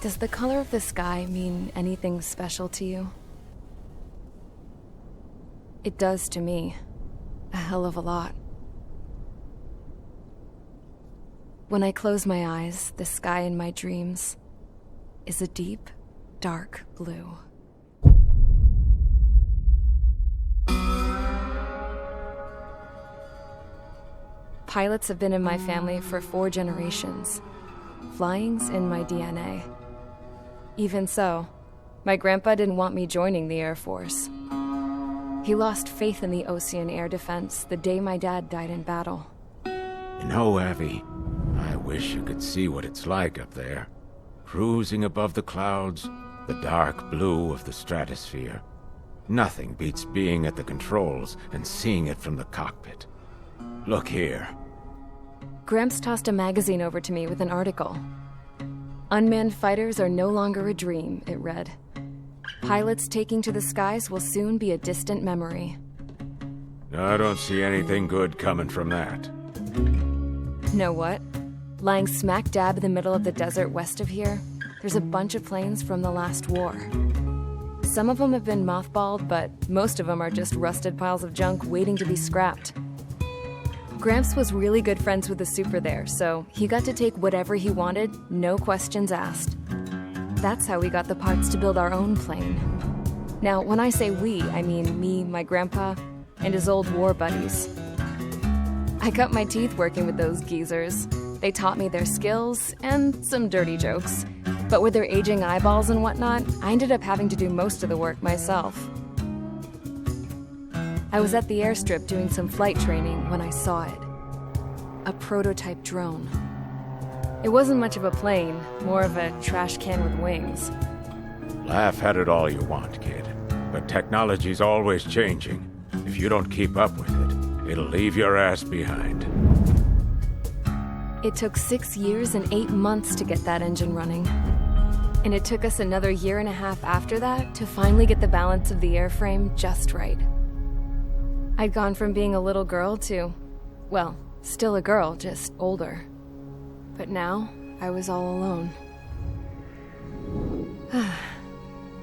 Does the color of the sky mean anything special to you? It does to me. A hell of a lot. When I close my eyes, the sky in my dreams is a deep, dark blue. Pilots have been in my family for 4 generations. Flying's in my DNA. Even so, my grandpa didn't want me joining the Air Force. He lost faith in the Ocean Air Defense the day my dad died in battle. You know, Abby, I wish you could see what it's like up there. Cruising above the clouds, the dark blue of the stratosphere. Nothing beats being at the controls and seeing it from the cockpit. Look here. Gramps tossed a magazine over to me with an article. Unmanned fighters are no longer a dream, it read. Pilots taking to the skies will soon be a distant memory. I don't see anything good coming from that. Know what? Lying smack dab in the middle of the desert west of here, there's a bunch of planes from the last war. Some of them have been mothballed, but most of them are just rusted piles of junk waiting to be scrapped. Gramps was really good friends with the super there, so he got to take whatever he wanted, no questions asked. That's how we got the parts to build our own plane. Now, when I say we, I mean me, my grandpa, and his old war buddies. I cut my teeth working with those geezers. They taught me their skills, and some dirty jokes. But with their aging eyeballs and whatnot, I ended up having to do most of the work myself. I was at the airstrip doing some flight training when I saw it. A prototype drone. It wasn't much of a plane, more of a trash can with wings. Laugh at it all you want, kid. But technology's always changing. If you don't keep up with it, it'll leave your ass behind. It took 6 years and 8 months to get that engine running. And it took us another 1.5 years after that to finally get the balance of the airframe just right. I'd gone from being a little girl to, well, still a girl, just older. But now, I was all alone.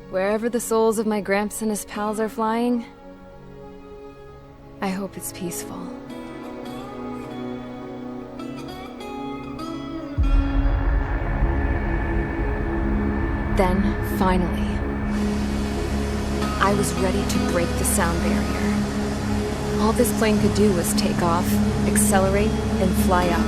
Wherever the souls of my Gramps and his pals are flying, I hope it's peaceful. Then, finally, I was ready to break the sound barrier. All this plane could do was take off, accelerate, and fly up.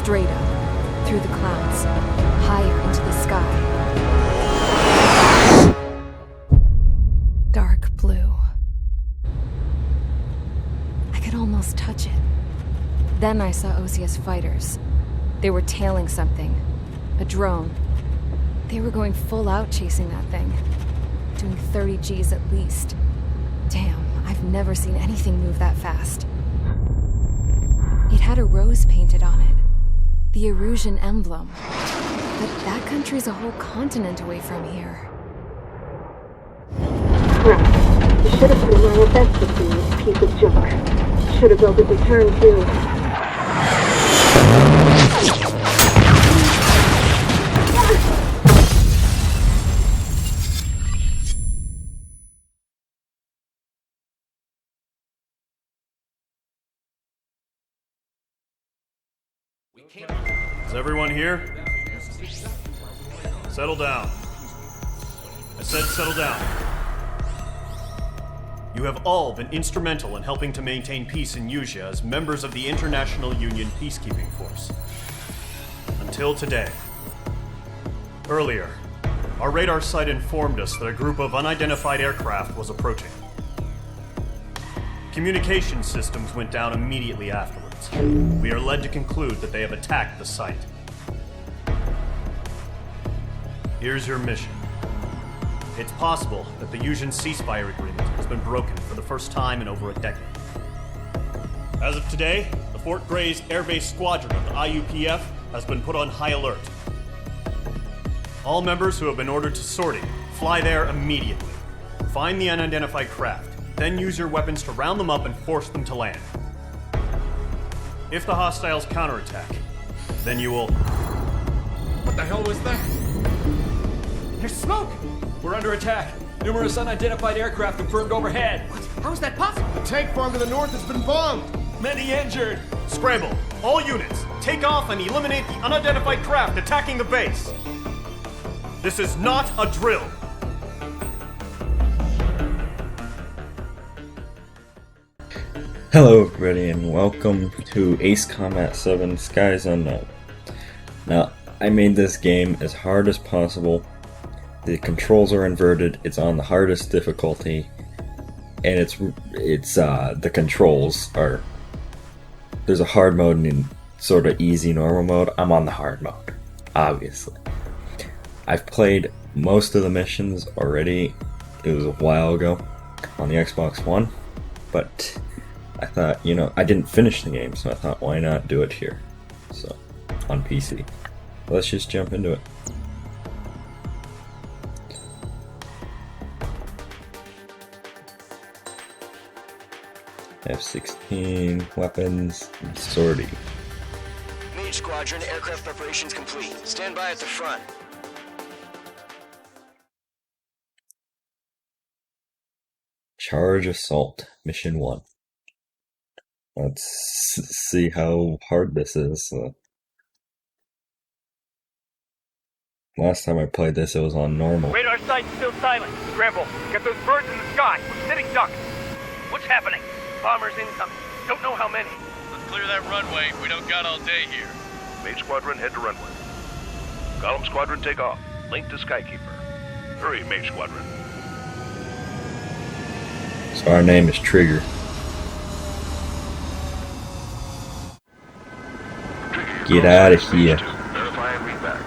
Straight up, through the clouds, higher into the sky. Dark blue. I could almost touch it. Then I saw OCS fighters. They were tailing something. A drone. They were going full out chasing that thing. Doing 30 Gs at least. Damn, I've never seen anything move that fast. It had a rose painted on it. The Erusian emblem. But that country's a whole continent away from here. Crap. You should have put in my defense system, this piece of junk. Should have built a return too. Is everyone here? Settle down. I said settle down. You have all been instrumental in helping to maintain peace in Usea as members of the International Union Peacekeeping Force. Until today. Earlier, our radar site informed us that a group of unidentified aircraft was approaching. Communication systems went down immediately afterwards. We are led to conclude that they have attacked the site. Here's your mission. It's possible that the Yuuzhan ceasefire agreement has been broken for the first time in over a decade. As of today, the Fort Gray's Air Base Squadron of the IUPF has been put on high alert. All members who have been ordered to sortie, fly there immediately. Find the unidentified craft, then use your weapons to round them up and force them to land. If the hostiles counterattack, then you will... What the hell was that? There's smoke! We're under attack. Numerous unidentified aircraft confirmed overhead. What? How is that possible? The tank farm to the north has been bombed! Many injured. Scramble! All units, take off and eliminate the unidentified craft attacking the base! This is not a drill! Hello everybody and welcome to Ace Combat 7 Skies Unknown. Now, I made this game as hard as possible. The controls are inverted, it's on the hardest difficulty, and the controls are... There's a hard mode and sort of easy normal mode. I'm on the hard mode, obviously. I've played most of the missions already. It was a while ago on the Xbox One, but I thought, I didn't finish the game, so I thought, why not do it here? So, on PC. Let's just jump into it. F-16, weapons, and sortie. Mage Squadron, aircraft preparations complete. Stand by at the front. Charge Assault, Mission 1. Let's see how hard this is. Last time I played this, it was on normal. Radar site's still silent. Scramble. Get those birds in the sky. We're sitting ducks. What's happening? Bombers incoming. Don't know how many. Let's clear that runway. We don't got all day here. Mage Squadron, head to runway. Column Squadron, take off. Link to Skykeeper. Hurry, Mage Squadron. So our name is Trigger. Get out of here. Verify and read back.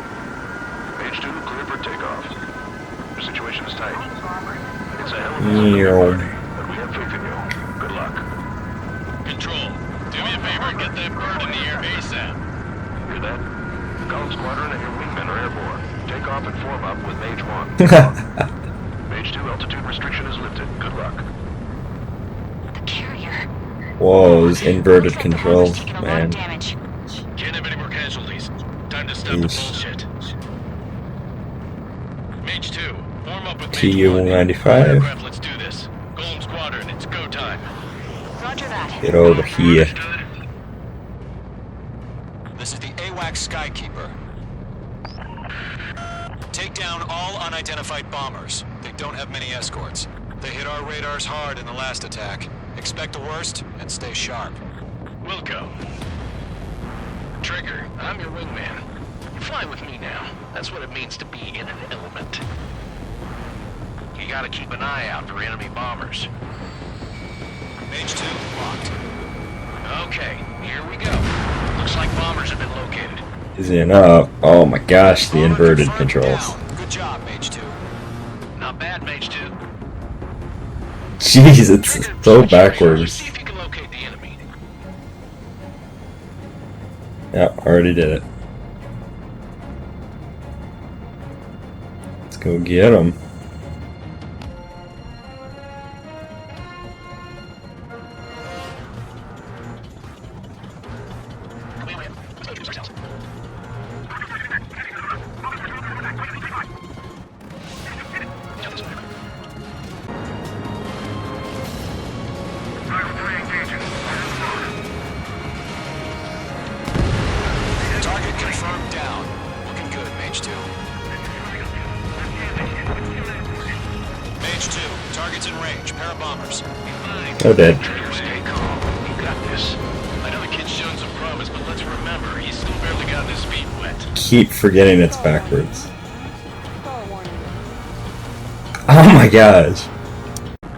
Mage 2, clear for takeoff. Your situation is tight. It's a hell of a but we have faith in you. Good luck. Control, do me a favor and get that bird in the air ASAP. Hear that? Column Squadron and your wingmen are airborne. Take off and form up with Mage 1. Mage 2, altitude restriction is lifted. Good luck. Whoa, those inverted controls, man. Can't have any more casualties. Time to stop the bullshit. Mage 2, form up with TU-195. aircraft, let's do this. Golem Squadron, it's go time. Roger that. Get over here. This is the AWACS Skykeeper. Take down all unidentified bombers. They don't have many escorts. They hit our radars hard in the last attack. Expect the worst and stay sharp. Wilco. Trigger, I'm your wingman. You fly with me now. That's what it means to be in an element. You gotta keep an eye out for enemy bombers. Mage 2, locked. Okay, here we go. Looks like bombers have been located. Easy enough. Oh my gosh, the inverted controls. Good job, Mage 2. Not bad, Mage 2. Jeez, it's so backwards. See if you can locate the enemy. Yeah, already did it. Let's go get him. Target confirmed down. Looking good, Mage 2. Mage 2, target's in range. Pair of bombers. Oh, dead. Stay calm. You got this. I know the kid's shown some promise, but let's remember, he's still barely gotten his feet wet. Keep forgetting it's backwards. Oh my gosh.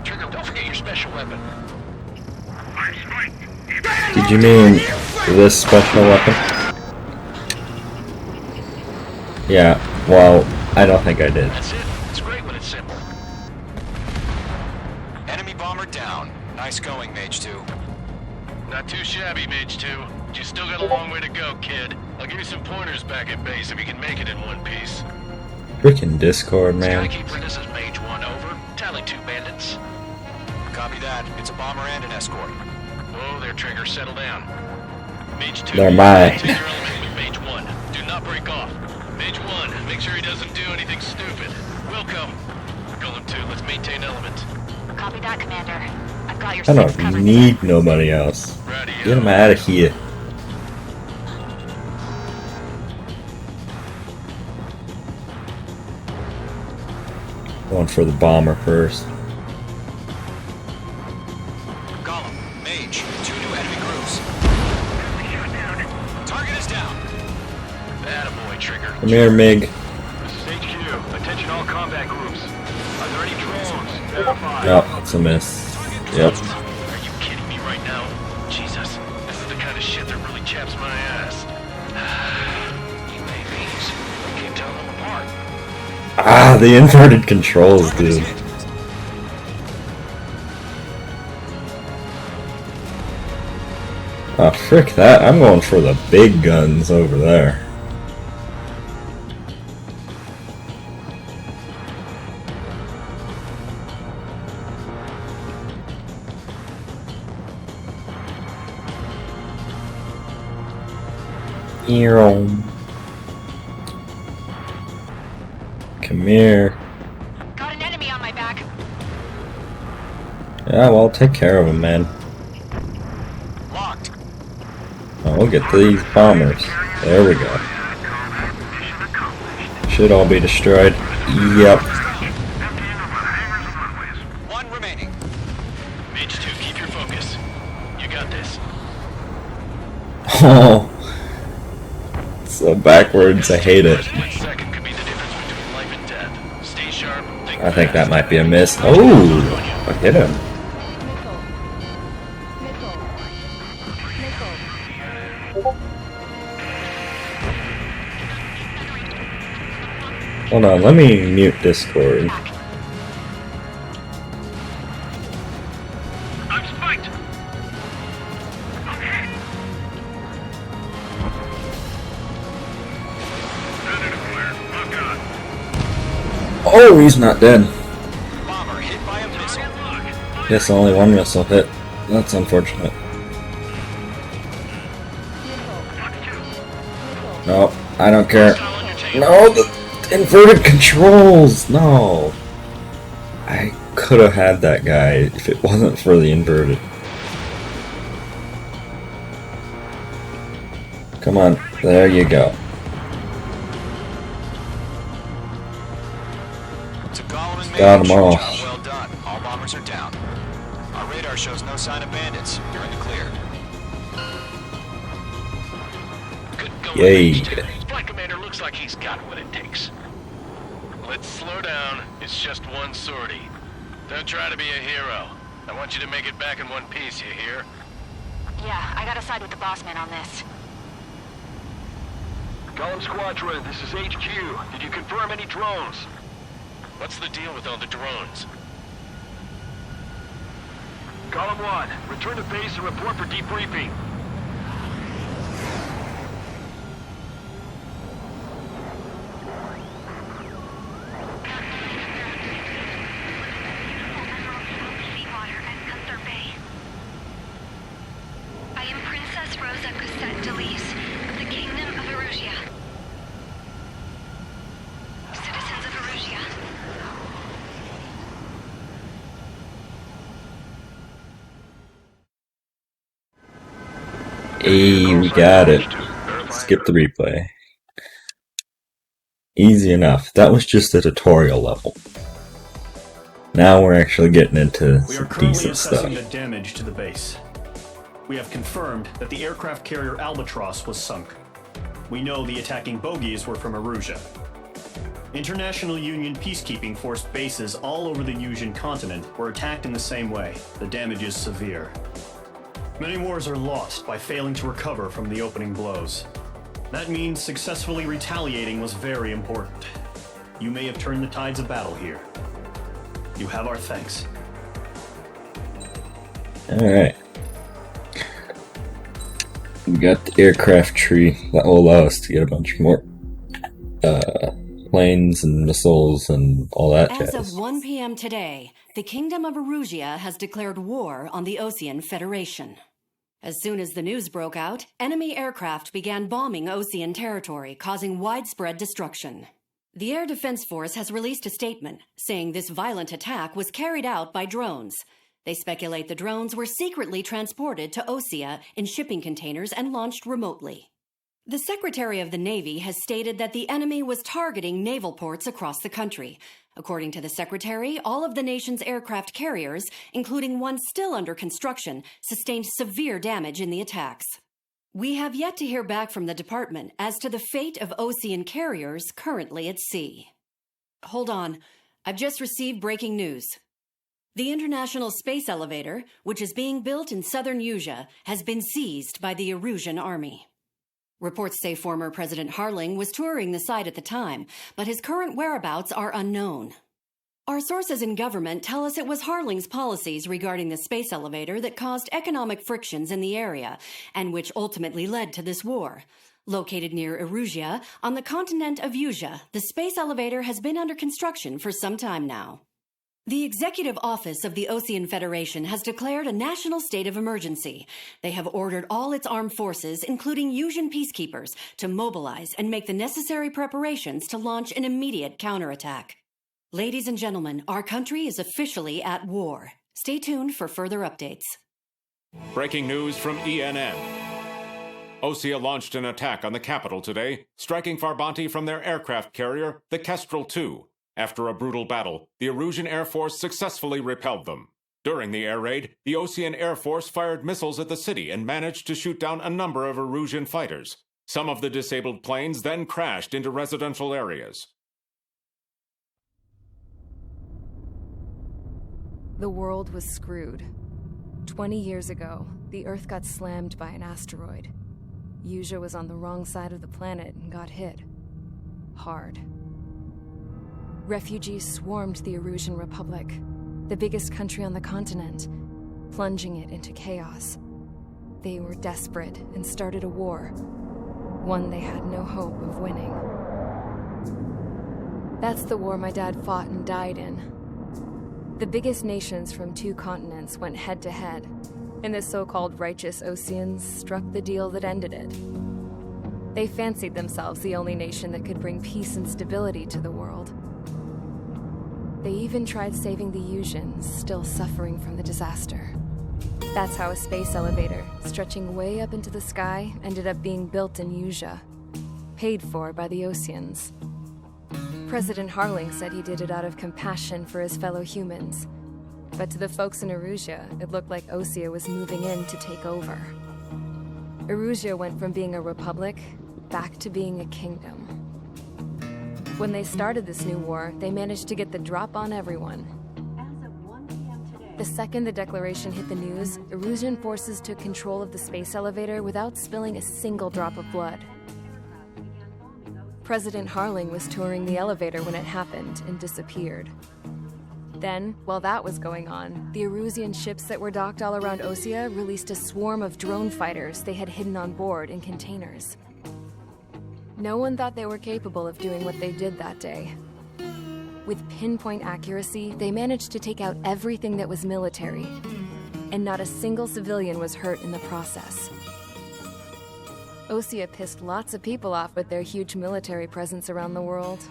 Trigger, don't forget your special weapon. Did you mean this special weapon? Yeah, well, I don't think I did. That's it. It's great when it's simple. Enemy bomber down. Nice going, Mage 2. Not too shabby, Mage 2. But you still got a long way to go, kid. I'll give you some pointers back at base if you can make it in one piece. Freaking Discord, man. Skykeeper, this is Mage 1, over. Tally 2 bandits. Copy that. It's a bomber and an escort. Whoa there, Trigger, settle down. Mage 2, They're mine. take your element with Mage 1. Do not break off. Mage 1, make sure he doesn't do anything stupid. Welcome. Golem 2, let's maintain element. Copy that, Commander. I've got your I six don't covered. need nobody else. Get him out of here. Going for the bomber first. Golem, Mage, 2 new enemy groups. Target is down. Attaboy, Trigger. Come here, Mig. This is HQ. Attention all combat groups. Are there any drones? Verify. Oh, that's a miss. Yep. Are you kidding me right now? Jesus, this is the kind of shit that really chaps my ass. UAVs. Can't tell them apart. Ah, the inverted controls, dude. Oh, frick that. I'm going for the big guns over there. Come here. Got an enemy on my back. Yeah, well, take care of him, man. Locked. Oh, we'll get these bombers. There we go. Should all be destroyed. Yep. One remaining. Mage 2, keep your focus. You got this. Oh. So backwards, I hate it. 1 second could be the difference between life and death. Stay sharp. I think that might be a miss. Oh, I hit him. Hold on, let me mute Discord. I'm spiked. Oh, he's not dead. Bomber hit by a missile. Yes, only one missile hit. That's unfortunate. No, I don't care. No, the inverted controls! No! I could have had that guy if it wasn't for the inverted. Come on, there you go. To Golem and Got Mage, 'em all. job well done. All bombers are down. Our radar shows no sign of bandits. You're in the clear. Good going, Yay. Mage 2. Flight Commander looks like he's got what it takes. Let's slow down. It's just one sortie. Don't try to be a hero. I want you to make it back in one piece, you hear? Yeah, I gotta side with the boss man on this. Golem Squadron, this is HQ. Did you confirm any drones? What's the deal with all the drones? Golem 1, return to base and report for debriefing. I am Princess Rosa Cosette Delise of the Kingdom of Erusia. Citizens of Erusia. Hey, we got it. Skip the replay. Easy enough. That was just a tutorial level. Now we're actually getting into We are some currently decent assessing stuff. the damage to the base. We have confirmed that the aircraft carrier Albatross was sunk. We know the attacking bogies were from Erusia. International Union peacekeeping force bases all over the Yusian continent were attacked in the same way. The damage is severe. Many wars are lost by failing to recover from the opening blows. That means successfully retaliating was very important. You may have turned the tides of battle here. You have our thanks. Alright. We got the aircraft tree that will allow us to get a bunch more planes and missiles and all that jazz. As of 1 p.m. today, the Kingdom of Erusia has declared war on the Osean Federation. As soon as the news broke out, enemy aircraft began bombing Osean territory, causing widespread destruction. The Air Defense Force has released a statement saying this violent attack was carried out by drones. They speculate the drones were secretly transported to Osea in shipping containers and launched remotely. The Secretary of the Navy has stated that the enemy was targeting naval ports across the country. According to the Secretary, all of the nation's aircraft carriers, including one still under construction, sustained severe damage in the attacks. We have yet to hear back from the department as to the fate of Osean carriers currently at sea. Hold on. I've just received breaking news. The International Space Elevator, which is being built in southern Yusia, has been seized by the Erusian army. Reports say former President Harling was touring the site at the time, but his current whereabouts are unknown. Our sources in government tell us it was Harling's policies regarding the space elevator that caused economic frictions in the area, and which ultimately led to this war. Located near Erusia, on the continent of Yusia, the space elevator has been under construction for some time now. The Executive Office of the Osean Federation has declared a national state of emergency. They have ordered all its armed forces, including Yusian peacekeepers, to mobilize and make the necessary preparations to launch an immediate counterattack. Ladies and gentlemen, our country is officially at war. Stay tuned for further updates. Breaking news from ENN. Osea launched an attack on the capital today, striking Farbanti from their aircraft carrier, the Kestrel II. After a brutal battle, the Erusian Air Force successfully repelled them. During the air raid, the Osean Air Force fired missiles at the city and managed to shoot down a number of Erusian fighters. Some of the disabled planes then crashed into residential areas. The world was screwed. 20 years ago, the Earth got slammed by an asteroid. Yusia was on the wrong side of the planet and got hit. Hard. Refugees swarmed the Erusian Republic, the biggest country on the continent, plunging it into chaos. They were desperate and started a war, one they had no hope of winning. That's the war my dad fought and died in. The biggest nations from 2 continents went head-to-head, and the so-called righteous Oseans struck the deal that ended it. They fancied themselves the only nation that could bring peace and stability to the world. They even tried saving the Yusians, still suffering from the disaster. That's how a space elevator, stretching way up into the sky, ended up being built in Yusia, paid for by the Oseans. President Harling said he did it out of compassion for his fellow humans. But to the folks in Erusia, it looked like Osea was moving in to take over. Erusia went from being a republic back to being a kingdom. When they started this new war, they managed to get the drop on everyone. The second the declaration hit the news, Erusian forces took control of the space elevator without spilling a single drop of blood. President Harling was touring the elevator when it happened and disappeared. Then, while that was going on, the Erusian ships that were docked all around Osea released a swarm of drone fighters they had hidden on board in containers. No one thought they were capable of doing what they did that day. With pinpoint accuracy, they managed to take out everything that was military, and not a single civilian was hurt in the process. Osea pissed lots of people off with their huge military presence around the world.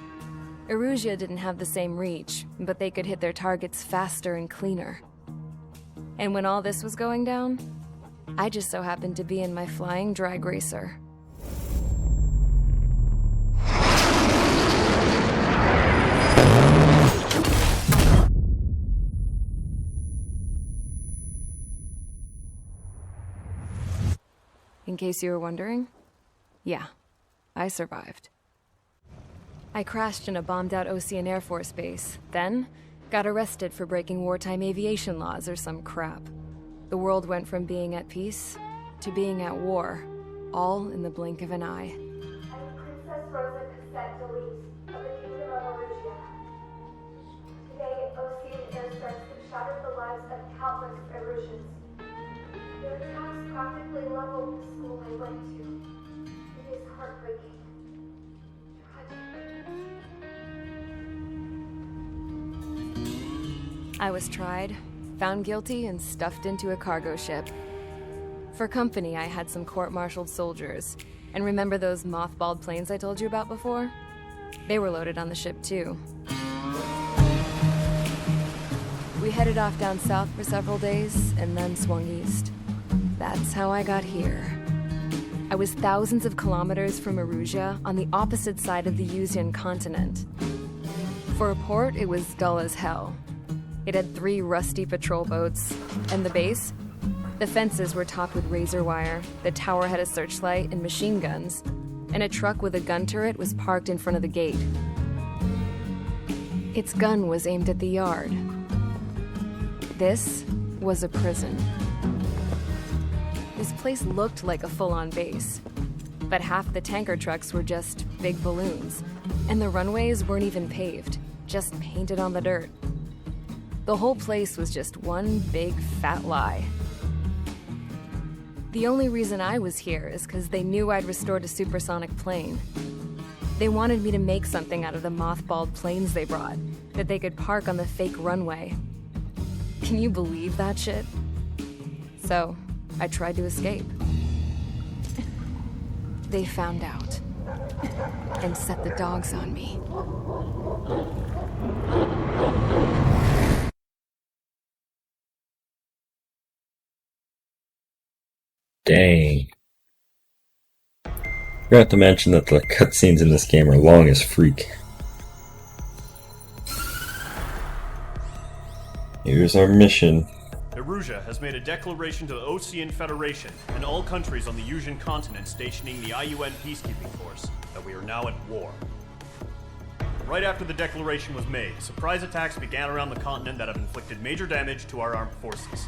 Erusia didn't have the same reach, but they could hit their targets faster and cleaner. And when all this was going down, I just so happened to be in my flying drag racer. In case you were wondering, yeah, I survived. I crashed in a bombed-out Ocean Air Force base, then got arrested for breaking wartime aviation laws or some crap. The world went from being at peace to being at war, all in the blink of an eye. Princess Rosa Cassette Delise of the Kingdom of Arusia. Today, Ocean airstrikes have shattered the lives of countless Erusians. Their attacks practically leveled the school I went to. It is heartbreaking. I was tried, found guilty, and stuffed into a cargo ship. For company, I had some court-martialed soldiers. And remember those mothballed planes I told you about before? They were loaded on the ship, too. We headed off down south for several days, and then swung east. That's how I got here. I was thousands of kilometers from Erusia, on the opposite side of the Usian continent. For a port, it was dull as hell. It had 3 rusty patrol boats, and the base? The fences were topped with razor wire, the tower had a searchlight and machine guns, and a truck with a gun turret was parked in front of the gate. Its gun was aimed at the yard. This was a prison. This place looked like a full-on base, but half the tanker trucks were just big balloons, and the runways weren't even paved, just painted on the dirt. The whole place was just one big fat lie. The only reason I was here is because they knew I'd restored a supersonic plane. They wanted me to make something out of the mothballed planes they brought, that they could park on the fake runway. Can you believe that shit? So, I tried to escape. They found out, and set the dogs on me. Dang. Forgot to mention that the cutscenes in this game are long as freak. Here's our mission. Erusia has made a declaration to the Ocean Federation and all countries on the Usian continent stationing the IUN peacekeeping force that we are now at war. Right after the declaration was made, surprise attacks began around the continent that have inflicted major damage to our armed forces.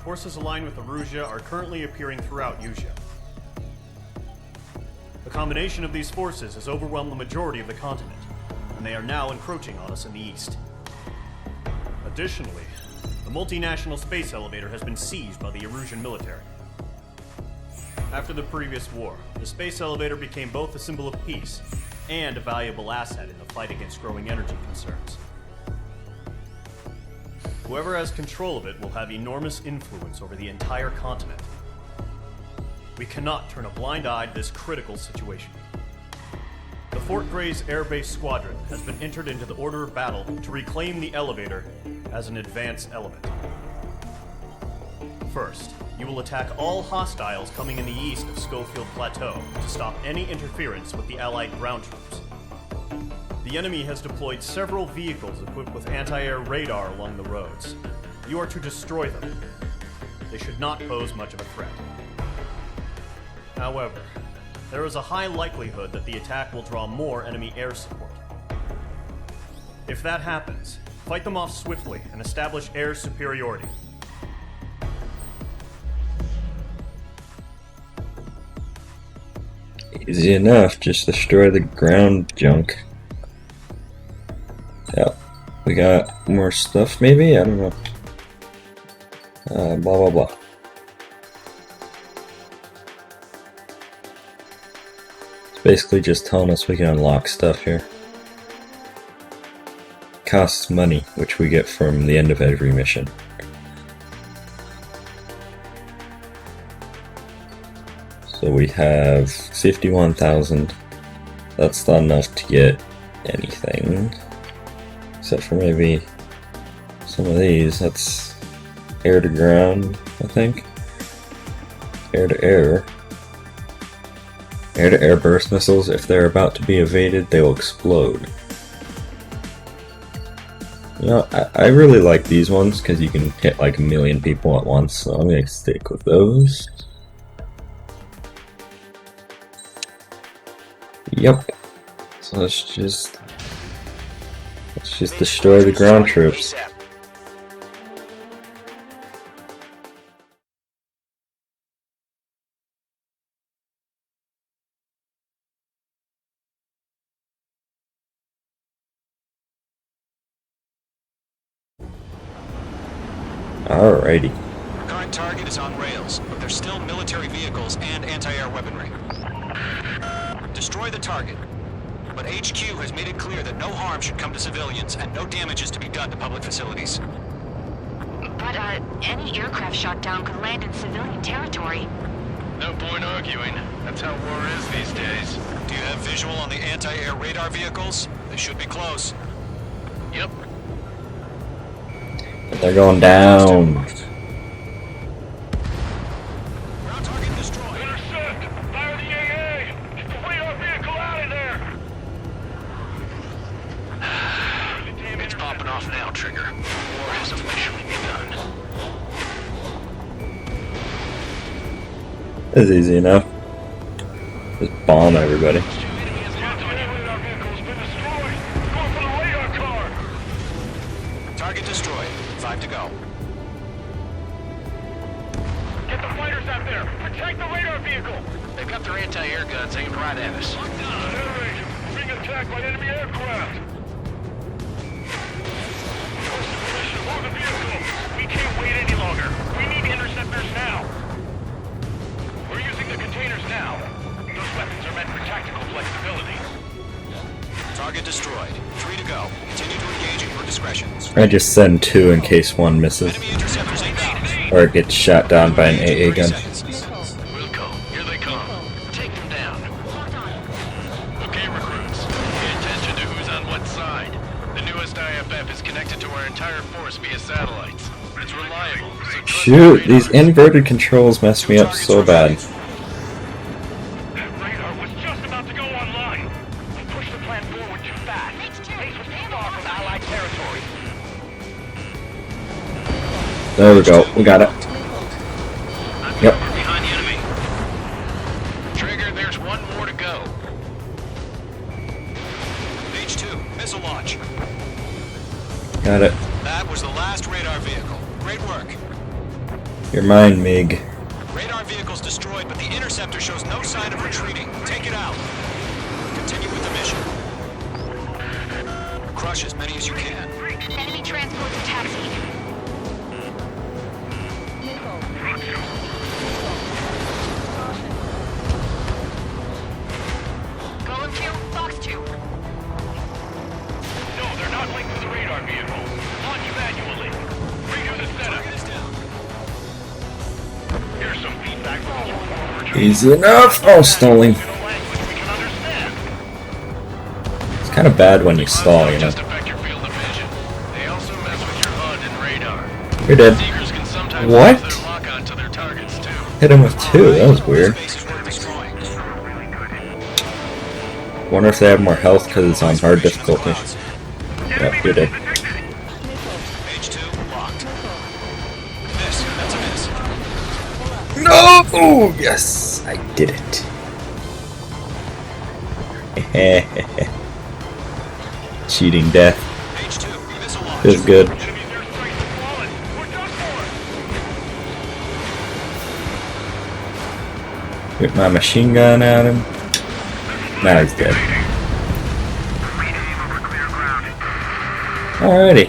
Forces aligned with Erusia are currently appearing throughout Usia. The combination of these forces has overwhelmed the majority of the continent, and they are now encroaching on us in the east. Additionally, the multinational space elevator has been seized by the Erusian military. After the previous war, the space elevator became both a symbol of peace and a valuable asset in the fight against growing energy concerns. Whoever has control of it will have enormous influence over the entire continent. We cannot turn a blind eye to this critical situation. The Fort Gray's Air Base Squadron has been entered into the order of battle to reclaim the elevator as an advance element. First, you will attack all hostiles coming in the east of Schofield Plateau to stop any interference with the Allied ground troops. The enemy has deployed several vehicles equipped with anti-air radar along the roads. You are to destroy them. They should not pose much of a threat. However, there is a high likelihood that the attack will draw more enemy air support. If that happens, fight them off swiftly and establish air superiority. Easy enough, just destroy the ground junk. Yeah, we got more stuff maybe? I don't know. Blah blah blah. It's basically just telling us we can unlock stuff here. Costs money, which we get from the end of every mission. So we have 51,000. That's not enough to get anything. Except for maybe some of these. That's air to ground, I think. Air to air. Air to air burst missiles, if they're about to be evaded, they will explode. You know, I really like these ones because you can hit like a million people at once, so I'm going to stick with those. Yep. So let's just destroy the ground troops. Alrighty. Current target is on rails, but there's still military vehicles and anti-air weaponry. Destroy the target. But HQ has made it clear that no harm should come to civilians and no damage is to be done to public facilities. But, any aircraft shot down could land in civilian territory. No point arguing. That's how war is these days. Do you have visual on the anti-air radar vehicles? They should be close. Yep. They're going down. Ground target destroyed. Intercept! Fire the AA! Get the radar vehicle out of there! It's popping off now, Trigger. War has officially begun. It's easy enough. Just bomb everybody. Target destroyed. 5 to go. Get the fighters out there! Protect the radar vehicle! They've got their anti-air guns aimed right at us. We're being attacked by enemy aircraft! Hold the vehicle! We can't wait any longer! We need interceptors now! We're using the containers now! Those weapons are meant for tactical flexibility. Target destroyed. 3 to go. Continue to engage at your discretion. I just send 2 in case one misses. Enemy interceptors inbound. Or it gets shot down by an AA gun. Wilco, here they come. Take them down. Okay, recruits. Pay attention to who's on what side. The newest IFF is connected to our entire force via satellites. It's reliable, so trust Shoot, the these radar. inverted controls mess me up so bad. That radar was just about to go online. We pushed the plan forward too fast. Base was too far from Allied territory. There we go, we got it. Yep. We're behind the enemy. Trigger, there's one more to go. H2, missile launch. Got it. That was the last radar vehicle. Great work. You're mine, Mig. Radar vehicle's destroyed, but the interceptor shows no sign of retreating. Take it out. Continue with the mission. Crush as many as you can. Enemy transports are taxied. Golem 2, Fox 2. No, they're not linked to the radar vehicle. Launch manually. Redo the setup. Here's some feedback from those forward. Easy enough. Oh, stalling. It's kind of bad when you stall, you know. Just affect your field of vision. They also mess with your HUD and radar. You're dead. Seekers can sometimes What? use their lock-on to their targets too. Hit him with 2. That was weird. Wonder if they have more health because it's on hard difficulty. Yep, you're dead. H2 locked. Miss. That's a miss. No! Oh, yes! I did it. Cheating death. H2, missile launch. Feels good. Get my machine gun at him. Now he's dead. Alrighty.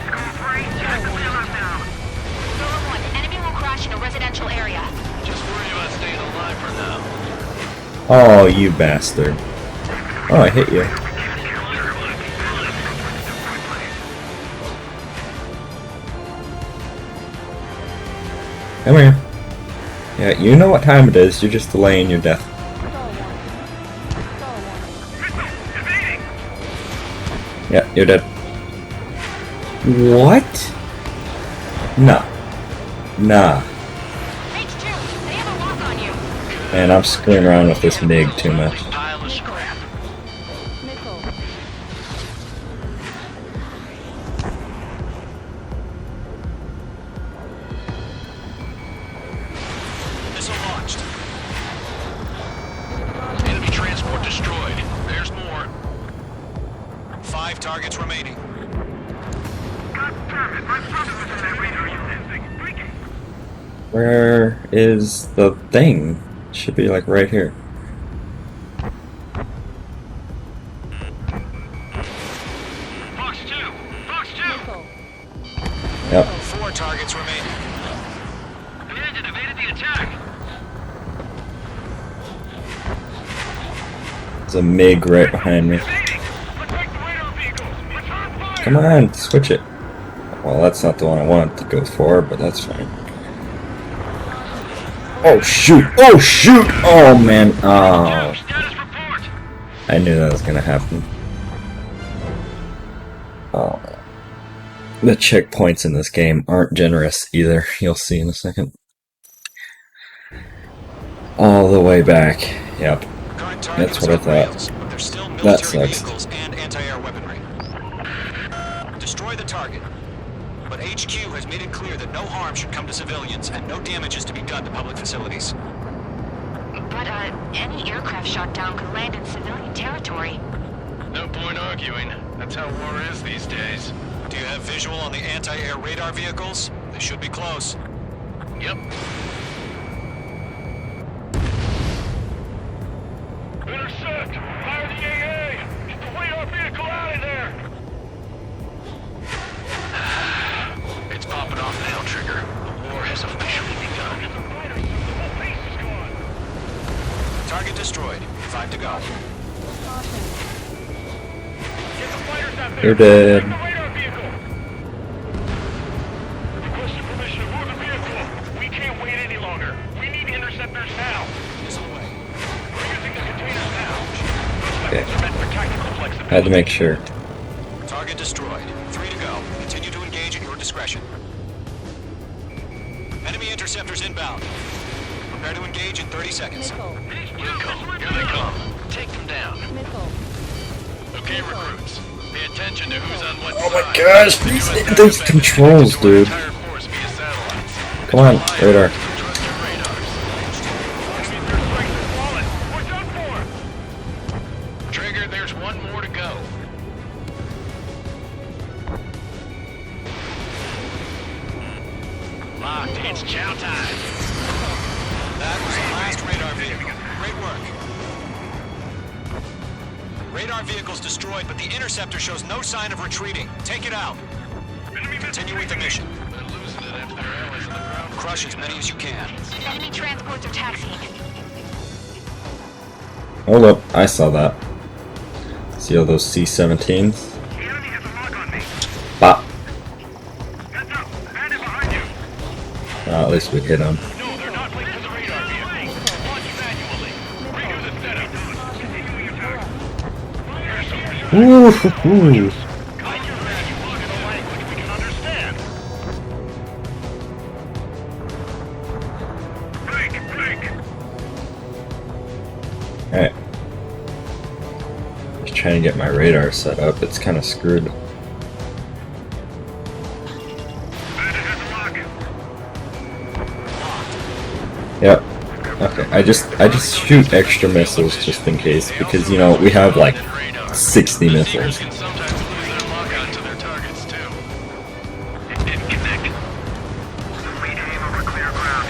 Enemy will crash in a residential area. Just worry about staying alive for now. Oh, you bastard. Oh, I hit you. Come here. Yeah, you know what time it is. You're just delaying your death. Yeah, you're dead. What? Nah. Nah. Man, I'm screwing around with this MiG too much. Pile of scrap. Missile launched. Enemy transport destroyed. There's more. Where is the thing? It should be like right here. Yep. 4 targets remaining. Command evaded the attack. There's a MiG right behind me. Come on, switch it. Well, that's not the one I wanted to go for, but that's fine. Oh shoot! Oh shoot! Oh man! Oh. I knew that was gonna happen. Oh. The checkpoints in this game aren't generous either. You'll see in a second. All the way back. Yep. That's what I thought. That sucks. And anti-air weaponry. Destroy the target. But HQ has made it clear that no harm should come to civilians and no damage is to be done to public facilities. But, any aircraft shot down could land in civilian territory. No point arguing. That's how war is these days. Do you have visual on the anti-air radar vehicles? They should be close. Yep. Intercept! Fire the AA! Get the radar vehicle out of there! It's popping off now, Trigger. The war has officially begun. The whole base is gone! Target destroyed. 5 to go. Get the fighters out there! You're dead. The radar vehicle! Requesting permission to move the vehicle! We can't wait any longer! We need interceptors now! This way. We're using the containers now! Okay. Those weapons are meant for tactical flexibility. Had to make sure. Target destroyed. 3 to go. Continue to engage at your discretion. Enemy interceptors inbound. Prepare to engage in 30 seconds. Wilco, here they come. Take them down. Okay, recruits. Pay attention to who's on what Oh my side. gosh, these controls, dude. Entire force via satellites. Come on, radar. Trust your radars. We're done for! Trigger, there's one more to go. Locked. It's chow time. That was the last radar vehicle. Great work. Radar vehicle's destroyed, but the interceptor shows no sign of retreating. Take it out. Continue with the mission. They're losing it after their allies on the ground. Crush as many as you can. Enemy transports are taxiing. Hold up, I saw that. See all those C-17s? The enemy has a lock on me. Bop. Heads up! Bandit behind you! At least we hit them. No, they're not linked to the radar vehicle. Launch manually. Redo the setup. Continuing attack. Ooh. Cut your manual in a language we can understand. Break! Alright. Just trying to get my radar set up. It's kind of screwed. Bandit has a lock. Yep. Okay. I just shoot extra missiles just in case because you know we have like 60 missiles. Can sometimes lose their lock onto their targets too. It didn't connect. Aim over clear ground.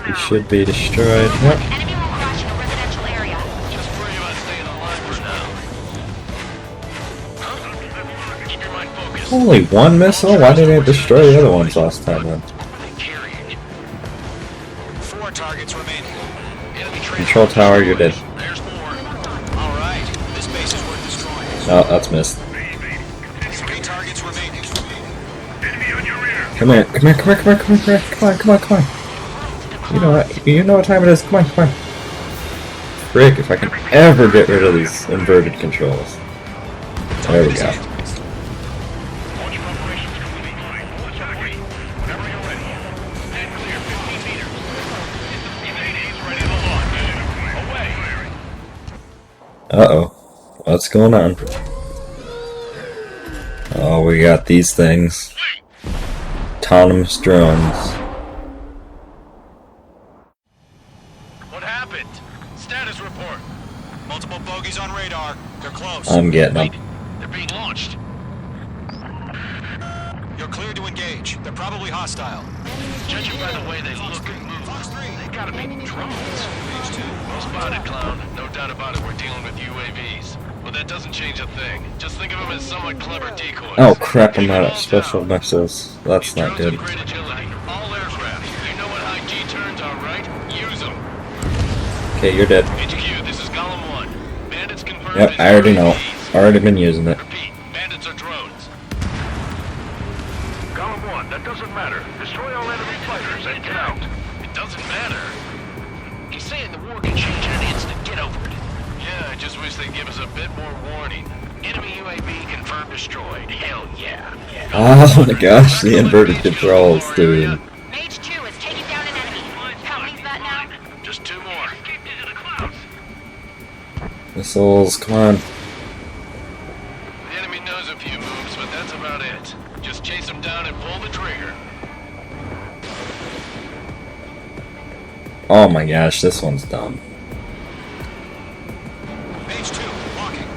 It should be destroyed. Yep. Enemy will crash in a residential area. Just worry about staying alive for now. Huh? Keep your mind focused. Only one missile? Why didn't I destroy the other ones last time then? 4 targets remaining. Control tower, you're dead. There's more. All right. This base is worth destroying. No, that's missed. 3 targets remaining. Enemy on your rear. Come here, come here, come here, come here, come here, come on, come on, come on. You know what time it is. Come on, come on. Frick, if I can ever get rid of these inverted controls. There we go. Launch operations complete. Attack. Whenever you're ready. Stand clear 15 meters. Evade ready to launch. Away. Uh-oh. What's going on? Oh, we got these things. Autonomous drones. What happened? Status report. Multiple bogies on radar. They're close. I'm getting them. They're being launched. You're clear to engage. They're probably hostile. Judging by the way they look and move, they gotta be drones. Well spotted, clown. No doubt about it, we're dealing with UAVs. But that doesn't change a thing. Just think of them as somewhat clever decoys. Oh crap, I'm out of special missiles. That's not good. Great agility. All aircraft. You know what high G turns are, right? Use them. Okay, you're dead. HQ, this is Golem 1. Bandits confirmed. Yep, I already know. Already been using it. Repeat, bandits are drones. Column 1, that doesn't matter. Destroy all enemy fighters and get out. It doesn't matter. He's saying the war can change in an instant. Get over it. Yeah, I just wish they'd give us a bit more warning. Enemy UAV confirmed destroyed. Hell yeah. Oh my gosh, the inverted controls, dude. Mage 2 is taking down an enemy. How many's that now? Just 2 more. Escaped into the clouds. Missiles, come on. The enemy knows a few moves, but that's about it. Just chase them down and pull the trigger. Oh my gosh, this one's dumb. Page 2, walking.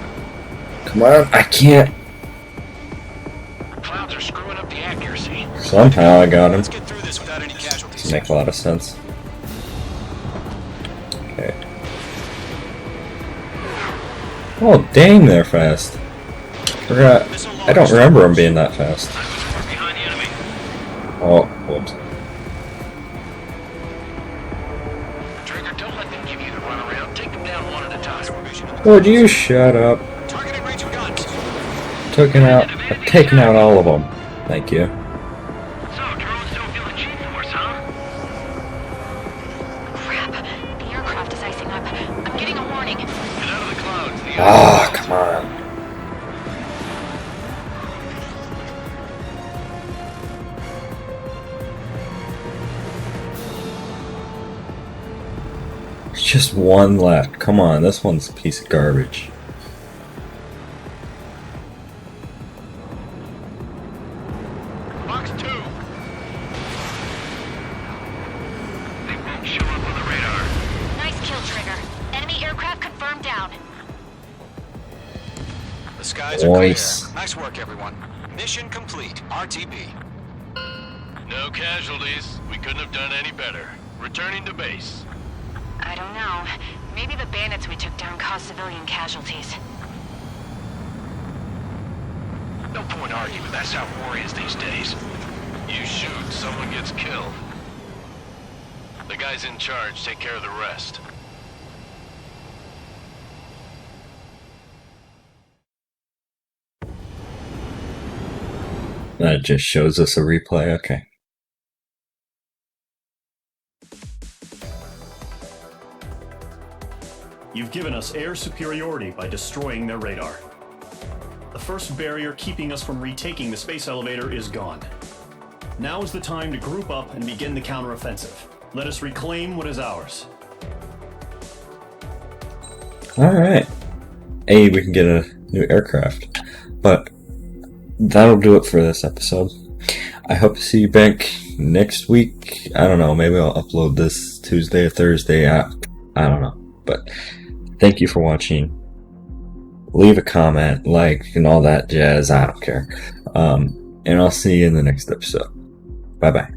Come on, I can't. Clouds are screwing up the accuracy. Somehow I got him. Let's get through this without any casualties. Doesn't make a lot of sense. Okay. Oh dang, they're fast. I don't remember them being that fast. Behind the enemy. Oh, whoops. Trigger, don't let them give you the runaround. Take them down one at a time. Would you shut up? Targeting range of guns. Taking out all of them. Thank you. So, drones don't feel the G-force, huh? Crap. The aircraft is icing up. I'm getting a warning. Get out of the clouds. The Ah, come on. It's just one left. Come on, this one's a piece of garbage. Box 2. They won't show up on the radar. Nice kill, Trigger. Enemy aircraft confirmed down. The skies are clear. Nice. Nice work, everyone. Mission complete. RTB. No casualties. We couldn't have done any better. Returning to base. I don't know. Maybe the bandits we took down caused civilian casualties. No point arguing. That's how war is these days. You shoot, someone gets killed. The guys in charge take care of the rest. That just shows us a replay. Okay. You've given us air superiority by destroying their radar. The first barrier keeping us from retaking the space elevator is gone. Now is the time to group up and begin the counteroffensive. Let us reclaim what is ours. Alright. Hey, we can get a new aircraft. But that'll do it for this episode. I hope to see you back next week. I don't know, maybe I'll upload this Tuesday or Thursday. I don't know. But thank you for watching. Leave a comment, like, and all that jazz. I don't care. And I'll see you in the next episode. Bye-bye.